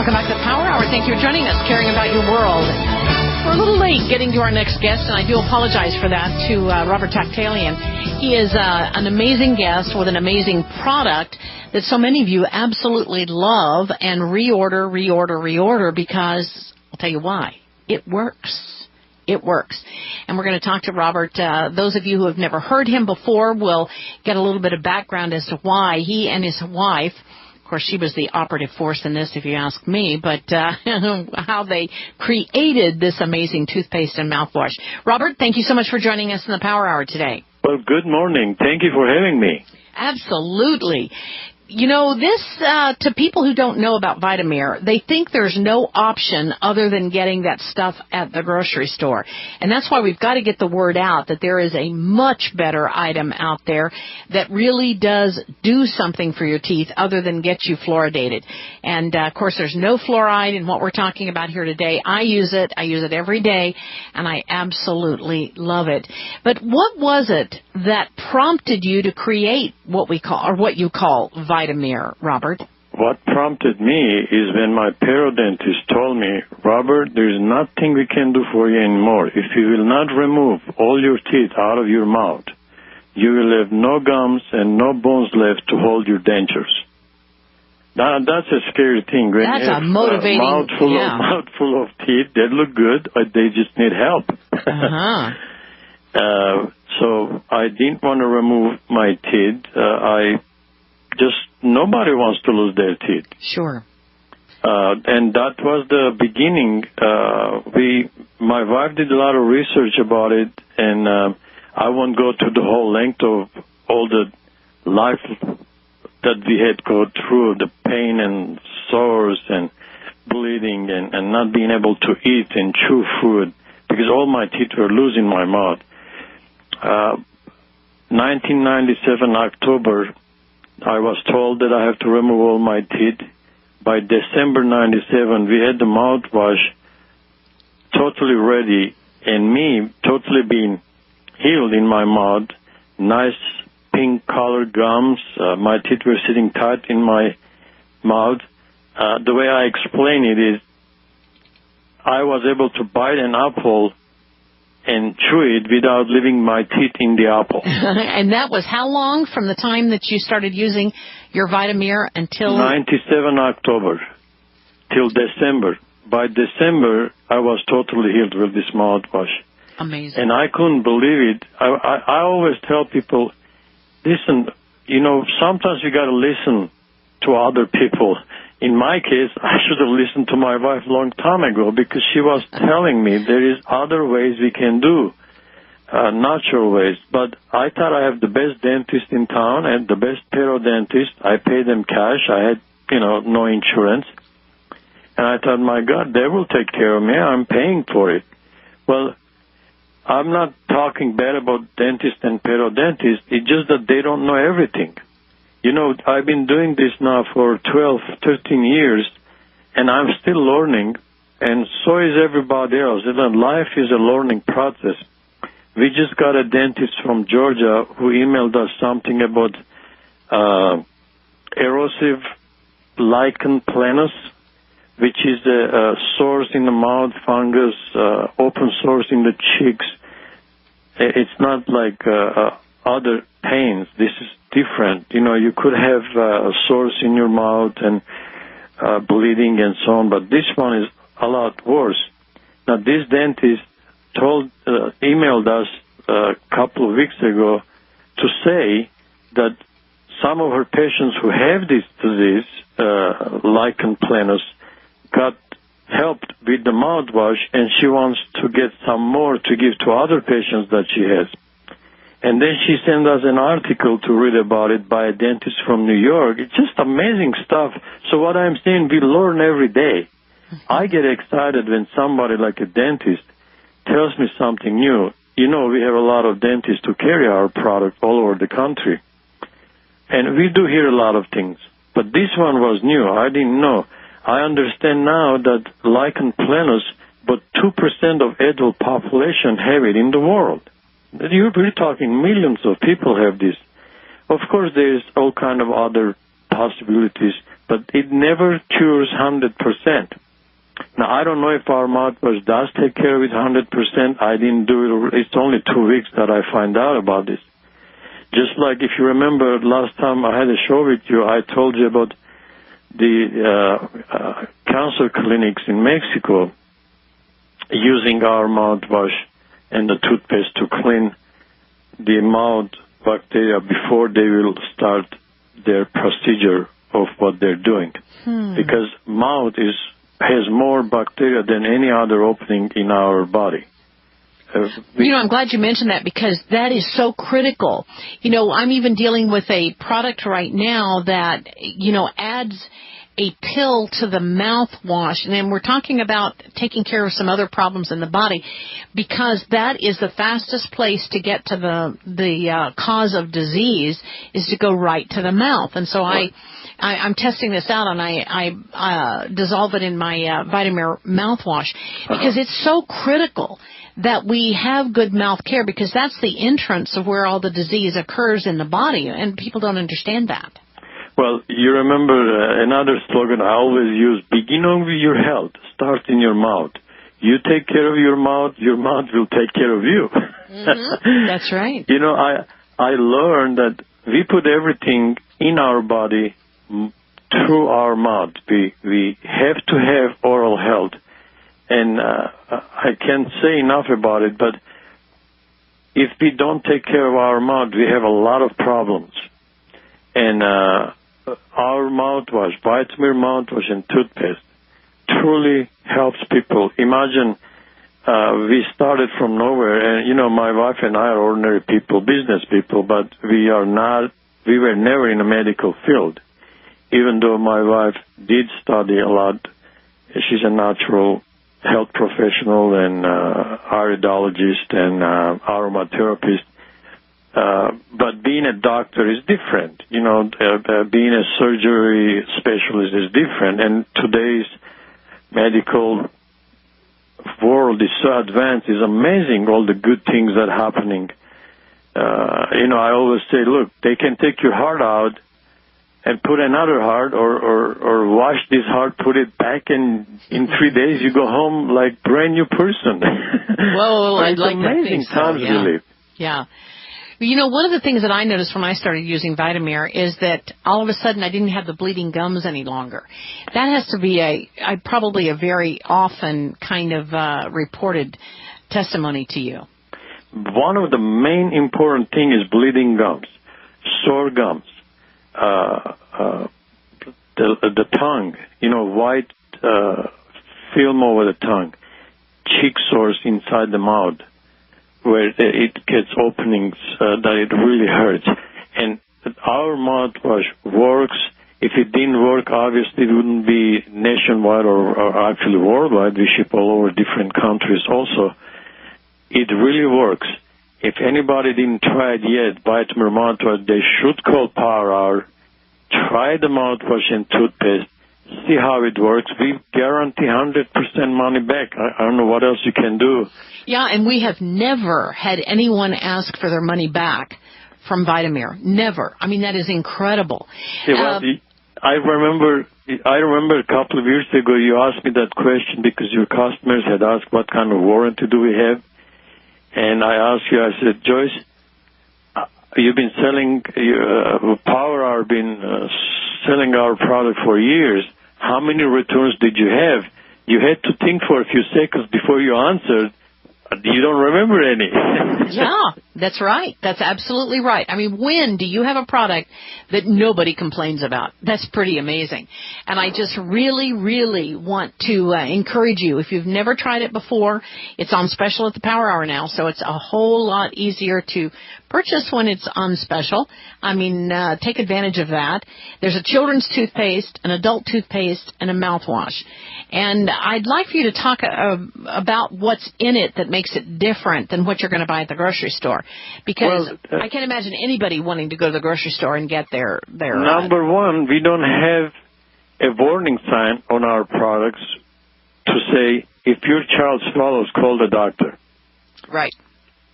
Welcome back to the Power Hour. Thank you for joining us, caring about your world. We're a little late getting to our next guest, and I do apologize for that to Robert Taktalian. He is an amazing guest with an amazing product that so many of you absolutely love and reorder because I'll tell you why. It works. It works. And we're going to talk to Robert. Those of you who have never heard him before will get a little bit of background as to why he and his wife, of course, she was the operative force in this, if you ask me, but how they created this amazing toothpaste and mouthwash. Robert, thank you so much for joining us in the Power Hour today. Well, good morning. Thank you for having me. Absolutely. You know, this, to people who don't know about Vitamyr, they think there's no option other than getting that stuff at the grocery store. And that's why we've got to get the word out that there is a much better item out there that really does do something for your teeth other than get you fluoridated. And, of course, there's no fluoride in what we're talking about here today. I use it every day, and I absolutely love it. But what was it that prompted you to create what you call Vitamyr, Robert? What prompted me is when my periodontist told me, Robert, there's nothing we can do for you anymore. If you will not remove all your teeth out of your mouth, you will have no gums and no bones left to hold your dentures. Now, that's a scary thing. When that's you have a motivating, mouthful of teeth that look good, but they just need help. So I didn't want to remove my teeth. Nobody wants to lose their teeth. Sure. And that was the beginning. My wife did a lot of research about it, and I won't go to the whole length of all the life that we had go through, the pain and sores and bleeding and not being able to eat and chew food because all my teeth were loose in my mouth. 1997 October, I was told that I have to remove all my teeth. By December 97, we had the mouthwash totally ready, and me totally being healed in my mouth, nice pink colored gums. My teeth were sitting tight in my mouth. The way I explain it is I was able to bite an apple and chew it without leaving my teeth in the apple. And that was how long from the time that you started using your Vitamyr until? 97 October till December. By December, I was totally healed with this mouthwash. Amazing. And I couldn't believe it. I always tell people, listen, sometimes you got to listen to other people. In my case, I should have listened to my wife a long time ago because she was telling me there is other ways we can do, natural ways. But I thought I have the best dentist in town and the best periodontist. I pay them cash. I had, no insurance. And I thought, my God, they will take care of me. I'm paying for it. Well, I'm not talking bad about dentists and periodontists. It's just that they don't know everything. I've been doing this now for 12, 13 years, and I'm still learning, and so is everybody else. Life is a learning process. We just got a dentist from Georgia who emailed us something about erosive lichen planus, which is a sores in the mouth, fungus, open sores in the cheeks. It's not like other pains. This is different. You could have sores in your mouth and bleeding and so on, but this one is a lot worse. Now, this dentist emailed us a couple of weeks ago to say that some of her patients who have this disease, lichen planus, got helped with the mouthwash, and she wants to get some more to give to other patients that she has. And then she sent us an article to read about it by a dentist from New York. It's just amazing stuff. So what I'm saying, we learn every day. I get excited when somebody like a dentist tells me something new. We have a lot of dentists who carry our product all over the country. And we do hear a lot of things. But this one was new. I didn't know. I understand now that lichen planus, but 2% of adult population have it in the world. We're talking millions of people have this. Of course, there's all kind of other possibilities, but it never cures 100%. Now, I don't know if our mouthwash does take care of it 100%. I didn't do it. It's only 2 weeks that I find out about this. Just like if you remember last time I had a show with you, I told you about the cancer clinics in Mexico using our mouthwash and the toothpaste to clean the mouth bacteria before they will start their procedure of what they're doing. Because mouth has more bacteria than any other opening in our body. I'm glad you mentioned that, because that is so critical. I'm even dealing with a product right now that, adds a pill to the mouthwash. And then we're talking about taking care of some other problems in the body, because that is the fastest place to get to the cause of disease, is to go right to the mouth. And so I'm testing this out, and I dissolve it in my Vitamyr mouthwash, because it's so critical that we have good mouth care, because that's the entrance of where all the disease occurs in the body, and people don't understand that. Well, you remember another slogan I always use: begin with your health, start in your mouth. You take care of your mouth will take care of you. That's right. I learned that we put everything in our body through our mouth. We have to have oral health. And I can't say enough about it, but if we don't take care of our mouth, we have a lot of problems. And our mouthwash, Vitamyr mouthwash and toothpaste, truly helps people. Imagine we started from nowhere, and, my wife and I are ordinary people, business people, but we were never in a medical field. Even though my wife did study a lot, she's a natural health professional and iridologist and aromatherapist. But being a doctor is different. Being a surgery specialist is different. And today's medical world is so advanced. It's amazing all the good things that are happening. I always say, look, they can take your heart out and put another heart, or wash this heart, put it back, and in 3 days you go home like brand new person. Whoa, I'd like that. Amazing times we live. Yeah. One of the things that I noticed when I started using Vitamyr is that all of a sudden I didn't have the bleeding gums any longer. That has to be probably a very often kind of reported testimony to you. One of the main important thing is bleeding gums, sore gums. The tongue, white film over the tongue, cheek sores inside the mouth, where it gets openings that it really hurts. And our mouthwash works. If it didn't work, obviously it wouldn't be nationwide or actually worldwide. We ship all over different countries also. It really works. If anybody didn't try it yet, Vitamyr mouthwash, they should call Power Hour, try the mouthwash and toothpaste, see how it works. We guarantee 100% money back. I don't know what else you can do. Yeah, and we have never had anyone ask for their money back from Vitamyr. Never. I mean, that is incredible. Yeah, well, I remember a couple of years ago you asked me that question because your customers had asked what kind of warranty do we have. And I asked you, I said, Joyce, you've been selling, Power Hour been selling our product for years. How many returns did you have? You had to think for a few seconds before you answered. You don't remember any. Yeah, that's right. That's absolutely right. I mean, when do you have a product that nobody complains about? That's pretty amazing. And I just really, really want to encourage you. If you've never tried it before, it's on special at the Power Hour now, so it's a whole lot easier to purchase when it's on special. I mean, take advantage of that. There's a children's toothpaste, an adult toothpaste, and a mouthwash. And I'd like for you to talk about what's in it that makes it different than what you're going to buy at the grocery store. Because I can't imagine anybody wanting to go to the grocery store and get their Number one, we don't have a warning sign on our products to say, if your child swallows, call the doctor. Right.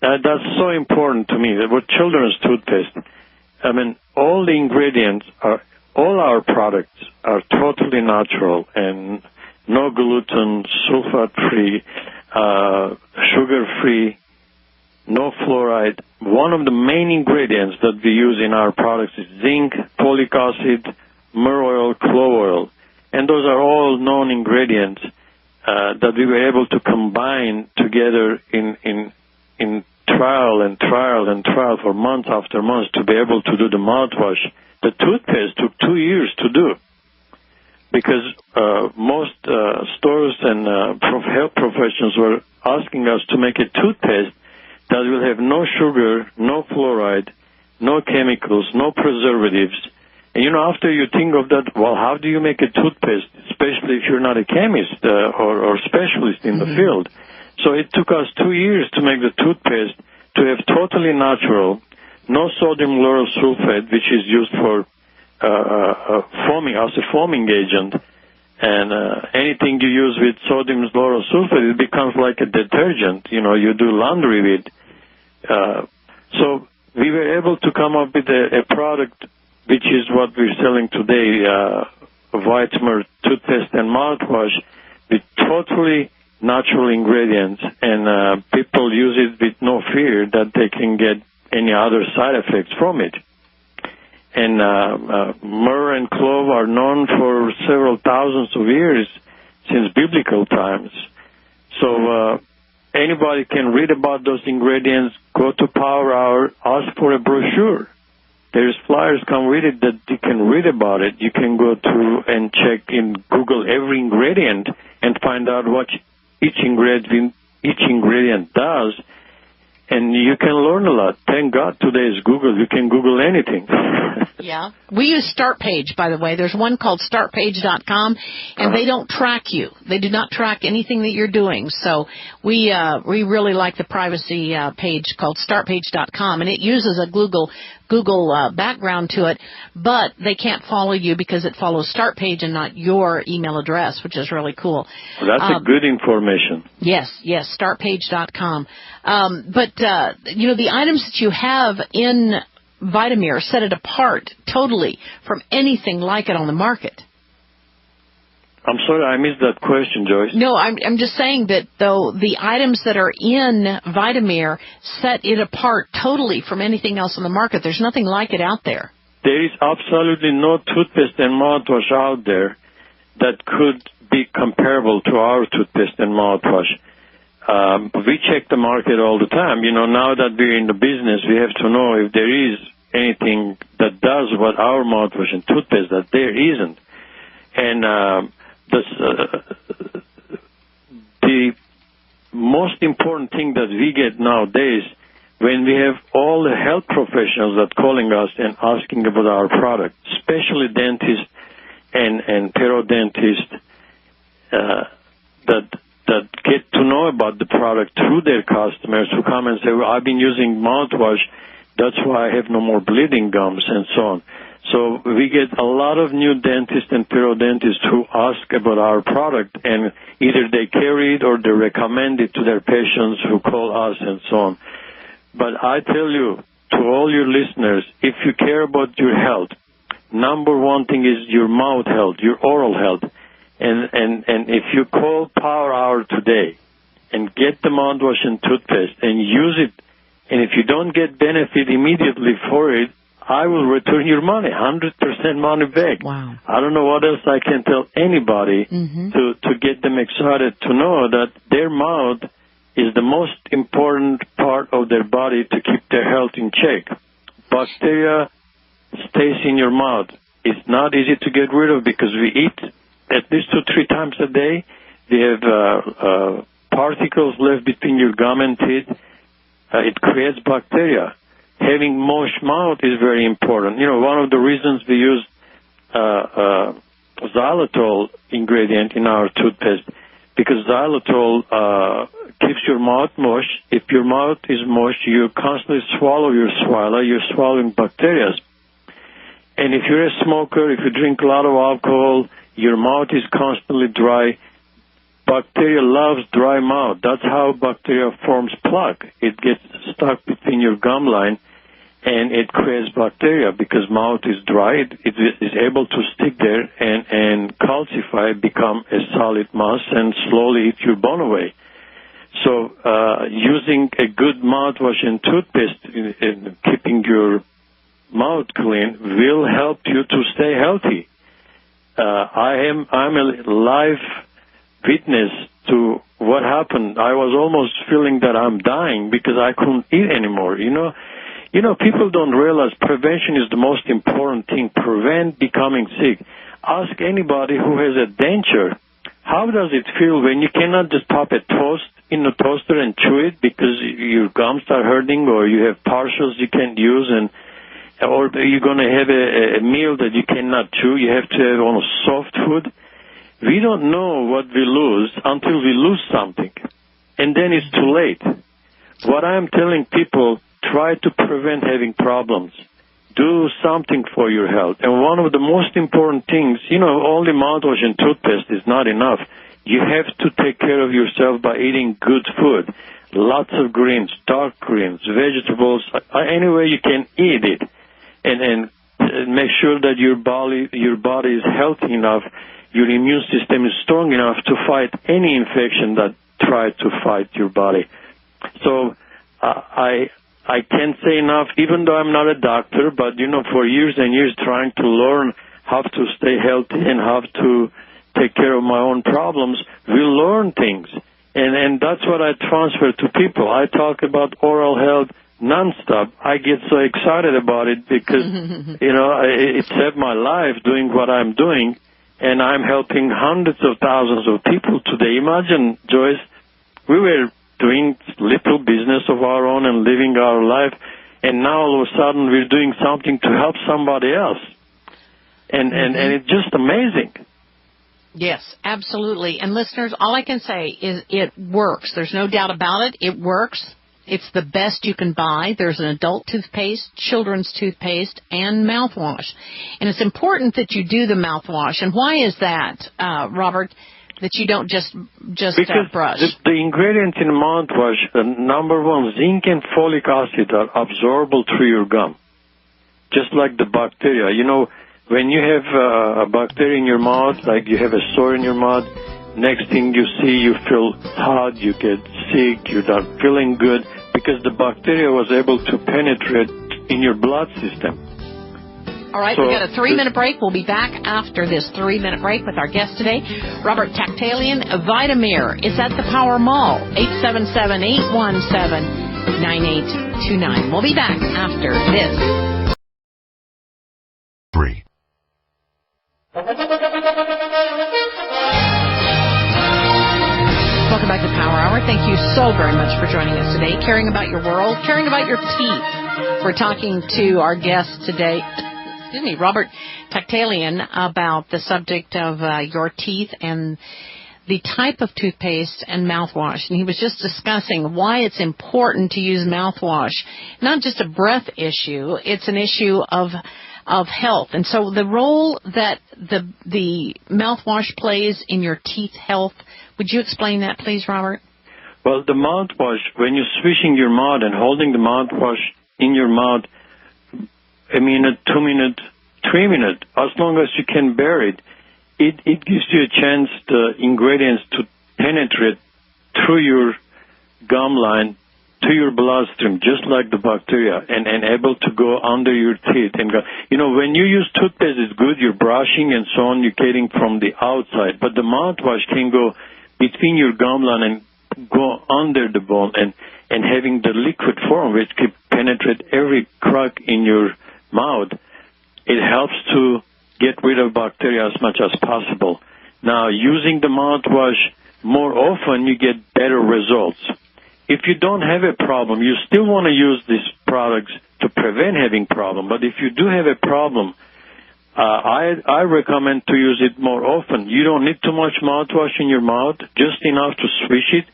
That's so important to me. With children's toothpaste, I mean, all the ingredients are all our products are totally natural and no gluten, sulfate-free, sugar-free, no fluoride. One of the main ingredients that we use in our products is zinc, folic acid, myrrh oil, clove oil. And those are all known ingredients that we were able to combine together in trial and trial and trial for month after month to be able to do the mouthwash. The toothpaste took 2 years to do because most stores and health professionals were asking us to make a toothpaste that will have no sugar, no fluoride, no chemicals, no preservatives. And, after you think of that, well, how do you make a toothpaste, especially if you're not a chemist or specialist in the field? So it took us 2 years to make the toothpaste to have totally natural, no sodium lauryl sulfate, which is used for foaming, as a foaming agent. And anything you use with sodium lauryl sulfate, it becomes like a detergent, you do laundry with. So we were able to come up with a product which is what we're selling today, Vitamyr toothpaste and mouthwash with totally natural ingredients, and people use it with no fear that they can get any other side effects from it. And myrrh and clove are known for several thousands of years since biblical times. So anybody can read about those ingredients, go to Power Hour, ask for a brochure. There's flyers, come read it, that you can read about it. You can go through and check in Google every ingredient and find out what each ingredient does, and you can learn a lot. Thank God today is Google. You can Google anything. Yeah. We use StartPage, by the way. There's one called StartPage.com, and they don't track you. They do not track anything that you're doing. So we really like the privacy page called StartPage.com, and it uses a Google background to it, but they can't follow you because it follows StartPage and not your email address, which is really cool. Well, that's a good information. Yes, StartPage.com. But the items that you have in Vitamyr set it apart totally from anything like it on the market. I'm sorry, I missed that question, Joyce. No, I'm just saying that, though, the items that are in Vitamyr set it apart totally from anything else on the market. There's nothing like it out there. There is absolutely no toothpaste and mouthwash out there that could be comparable to our toothpaste and mouthwash. We check the market all the time. Now that we're in the business, we have to know if there is anything that does what our mouthwash and toothpaste, that there isn't. And the most important thing that we get nowadays, when we have all the health professionals that calling us and asking about our product, especially dentists and periodontists, that get to know about the product through their customers who come and say, well, I've been using mouthwash, that's why I have no more bleeding gums, and so on. So we get a lot of new dentists and periodontists who ask about our product, and either they carry it or they recommend it to their patients who call us and so on. But I tell you, to all your listeners, if you care about your health, number one thing is your mouth health, your oral health. And if you call Power Hour today and get the mouthwash and toothpaste and use it, and if you don't get benefit immediately for it, I will return your money, 100% money back. Wow. I don't know what else I can tell anybody to get them excited to know that their mouth is the most important part of their body to keep their health in check. Bacteria stays in your mouth. It's not easy to get rid of because we eat at least 2-3 times a day. We have particles left between your gum and teeth. It creates bacteria. Having moist mouth is very important. One of the reasons we use xylitol ingredient in our toothpaste, because xylitol keeps your mouth moist. If your mouth is moist, you constantly swallow your saliva, you're swallowing bacteria. And if you're a smoker, if you drink a lot of alcohol, your mouth is constantly dry. Bacteria loves dry mouth. That's how bacteria forms plaque. It gets stuck between your gum line, and it creates bacteria because mouth is dry. It is able to stick there and calcify, become a solid mass, and slowly eat your bone away. So using a good mouthwash and toothpaste in keeping your mouth clean will help you to stay healthy. I'm a live witness to what happened. I was almost feeling that I'm dying because I couldn't eat anymore. You know, people don't realize prevention is the most important thing. Prevent becoming sick. Ask anybody who has a denture, how does it feel when you cannot just pop a toast in the toaster and chew it because your gums are hurting, or you have partials you can't use, or you're going to have a meal that you cannot chew. You have to have almost soft food. We don't know what we lose until we lose something, and then it's too late. What I'm telling people, try to prevent having problems. Do something for your health. And one of the most important things, only mouthwash and toothpaste is not enough. You have to take care of yourself by eating good food. Lots of greens, dark greens, vegetables, any way you can eat it. And make sure that your body is healthy enough, your immune system is strong enough to fight any infection that tries to fight your body. So I can't say enough, even though I'm not a doctor, but, for years and years trying to learn how to stay healthy and how to take care of my own problems, we learn things. And that's what I transfer to people. I talk about oral health nonstop. I get so excited about it because, it saved my life doing what I'm doing, and I'm helping hundreds of thousands of people today. Imagine, Joyce, we were doing little business of our own and living our life, and now all of a sudden we're doing something to help somebody else. And it's just amazing. Yes, absolutely. And listeners, all I can say is it works. There's no doubt about it. It works. It's the best you can buy. There's an adult toothpaste, children's toothpaste, and mouthwash. And it's important that you do the mouthwash. And why is that, Robert, that you don't just brush? The ingredients in mouthwash, number one, zinc and folic acid are absorbable through your gum, just like the bacteria. When you have a bacteria in your mouth, like you have a sore in your mouth, next thing you see, you feel hot, you get sick, you're not feeling good, because the bacteria was able to penetrate in your blood system. All right, we've got a 3-minute break. We'll be back after this 3-minute break with our guest today, Robert Taktalian. Vitamyr is at the Power Mall, 877-817-9829. We'll be back after this. 3. Welcome back to Power Hour. Thank you so very much for joining us today, caring about your world, caring about your teeth. We're talking to our guest today, Robert Taktalian, about the subject of your teeth and the type of toothpaste and mouthwash. And he was just discussing why it's important to use mouthwash. Not just a breath issue, it's an issue of health. And so the role that the mouthwash plays in your teeth health, would you explain that, please, Robert? Well, the mouthwash, when you're swishing your mouth and holding the mouthwash in your mouth, a minute, 2 minutes, 3 minutes, as long as you can bear it, it gives you a chance the ingredients to penetrate through your gum line to your bloodstream, just like the bacteria, and able to go under your teeth. And go, when you use toothpaste, it's good, you're brushing and so on, you're getting from the outside, but the mouthwash can go between your gum line and go under the bone, and having the liquid form, which can penetrate every crack in your mouth, it helps to get rid of bacteria as much as possible. Now, using the mouthwash more often, you get better results. If you don't have a problem, you still want to use these products to prevent having problem. But if you do have a problem, I recommend to use it more often. You don't need too much mouthwash in your mouth, just enough to swish it.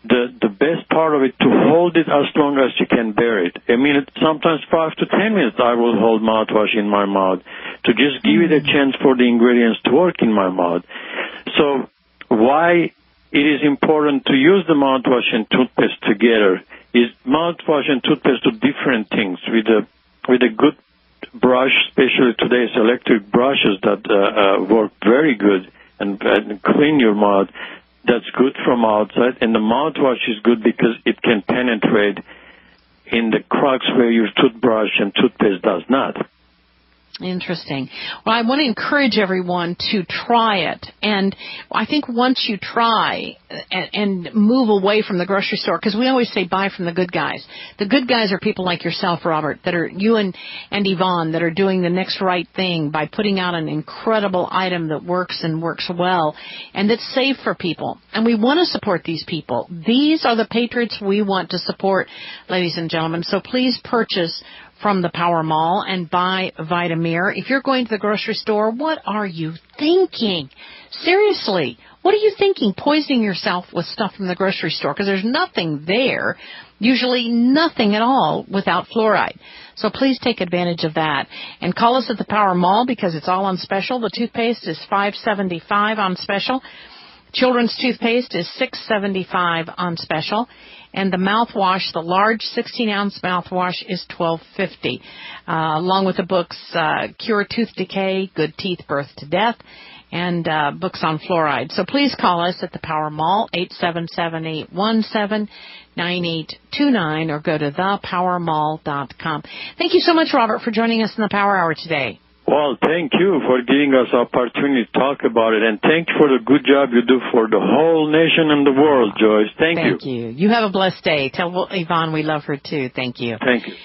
The best part of it, to hold it as long as you can bear it. I mean, sometimes 5 to 10 minutes I will hold mouthwash in my mouth to just give it a chance for the ingredients to work in my mouth. So why it is important to use the mouthwash and toothpaste together is mouthwash and toothpaste do different things. With the with a good brush, especially today's electric brushes that work very good and clean your mouth. That's good from outside. And the mouthwash is good because it can penetrate in the cracks where your toothbrush and toothpaste does not. Interesting. Well, I want to encourage everyone to try it. And I think once you try and move away from the grocery store, because we always say buy from the good guys. The good guys are people like yourself, Robert, that are you and Yvonne, that are doing the next right thing by putting out an incredible item that works and works well and that's safe for people. And we want to support these people. These are the patriots we want to support, ladies and gentlemen. So please purchase from the Power Mall and buy Vitamyr. If you're going to the grocery store, what are you thinking? Seriously, what are you thinking? Poisoning yourself with stuff from the grocery store, because there's nothing there, usually nothing at all without fluoride. So please take advantage of that. And call us at the Power Mall because it's all on special. The toothpaste is $5.75 on special. Children's toothpaste is $6.75 on special. And the mouthwash, the large 16-ounce mouthwash, is $12.50, along with the books Cure Tooth Decay, Good Teeth, Birth to Death, and books on fluoride. So please call us at the Power Mall, 877-817-9829, or go to thepowermall.com. Thank you so much, Robert, for joining us in the Power Hour today. Well, thank you for giving us the opportunity to talk about it, and thank you for the good job you do for the whole nation and the world, Joyce. Thank you. Thank you. You have a blessed day. Tell Yvonne we love her, too. Thank you. Thank you.